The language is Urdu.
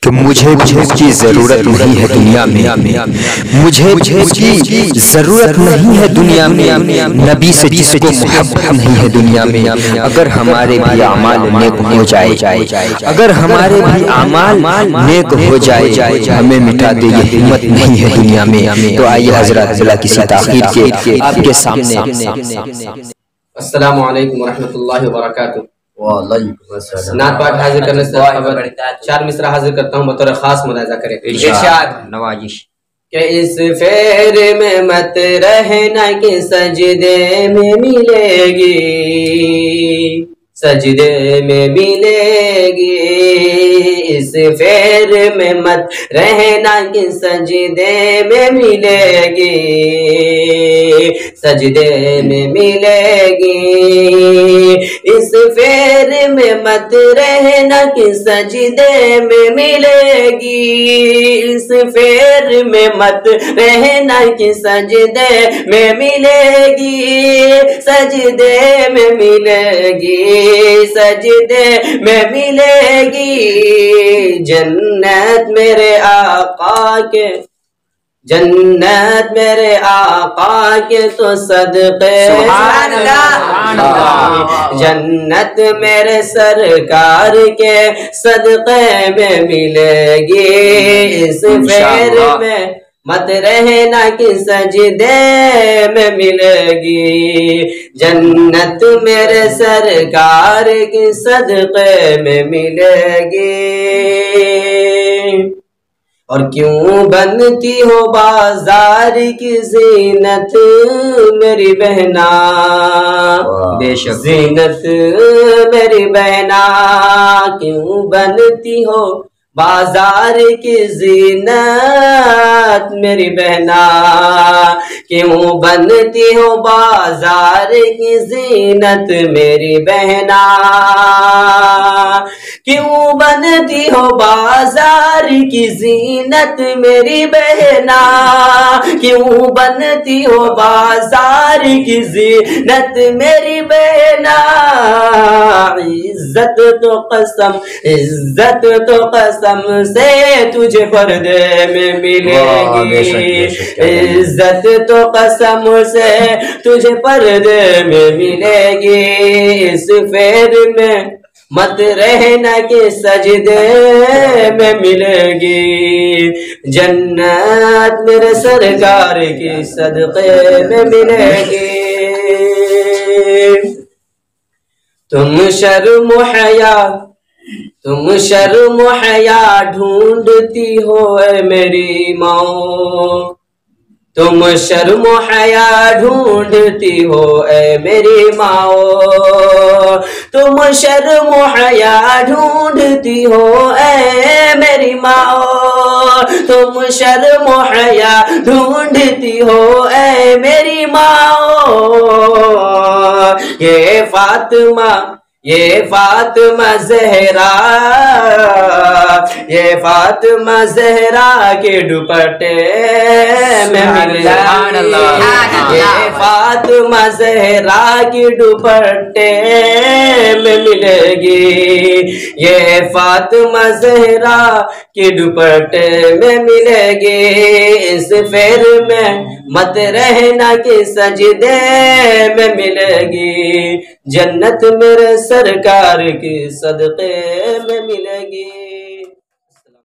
کہ مجھے بھوک کی ضرورت نہیں ہے دنیا میں، مجھے بھوک کی ضرورت نہیں ہے دنیا میں، نبی سے جس کو محبت نہیں ہے دنیا میں۔ اگر ہمارے بھی اعمال نیک ہو جائے، اگر ہمارے بھی اعمال نیک ہو جائے، ہمیں مٹا دے یہ ہمت نہیں ہے دنیا میں۔ تو آئیے حضرات بلا کسی تاخیر کے آپ کے سامنے السلام علیکم ورحمۃ اللہ وبرکاتہ۔ وعلیکم السلام۔ نعت پاک حاضر کرنے سے قبل چار مصرع حاضر کرتا ہوں، بطور خاص ملاحظہ کریں۔ ارشاد نوازش کہ اس فیر میں مت رہنا کہ سجدے میں ملے گی، سجدے میں ملے گی۔ اس فیر میں مت رہنا کہ سجدے میں ملے گی، سجدے میں ملے گی۔ اس فیر میں مت رہنا کہ سجدے میں ملے گی، اس فیر میں مت رہنا کہ سجدے میں ملے گی، سجدے میں ملے گی، سجدے میں ملے گی۔ جنت میرے آقا کے، جنت میرے آقا کے تو صدقے، سبحان اللہ، جنت میرے سرکار کے صدقے میں ملے گی۔ اس فیر میں مت رہنا کہ سجدے میں ملے گی، جنت میرے سرکار کے صدقے میں ملے گی۔ اور کیوں بنتی ہو بازار کی زینت میری بہنا، بے شک زینت میری بہنا، کیوں بنتی ہو بازار کی زینت میری بہنا، کیوں بنتی ہو بازار کی زینت میری بہنا، کیوں بنتی ہو بازار کی زینت میری بہنا، کیوں بنتی ہو بازار کی زینت میری بہنا۔ عزت تو قسم، عزت تو قسم سے تجھے پردے میں ملے گی، عزت تو قسم سے تجھے پردے میں ملے گی۔ اس فیر میں مت رہنا کہ سجدے میں ملے گی، جنت میرے سرکار کی صدقے میں ملے گی۔ تم شرم و حیا، تم شرم و حیا ڈھونڈتی ہو اے میری ماں، تم شرم و حیا ڈھونڈتی ہو اے میری ماں، تم شرم و حیا ڈھونڈتی ہو اے میری ماں، تم شرم و حیا ڈھونڈتی ہو اے میری ماں۔ یہ فاطمہ، یہ فاطمہ زہرا، یہ فاطمہ زہرا کے دوپٹے میں ملے گی، یہ فاطمہ زہرا کے دوپٹے میں ملے گی، یہ فاطمہ زہرا کے دوپٹے میں ملے گی۔ اس فیر میں مت رہنا کہ سجدے میں ملے گی، جنت میرے سرکار کی صدقے میں ملے گی۔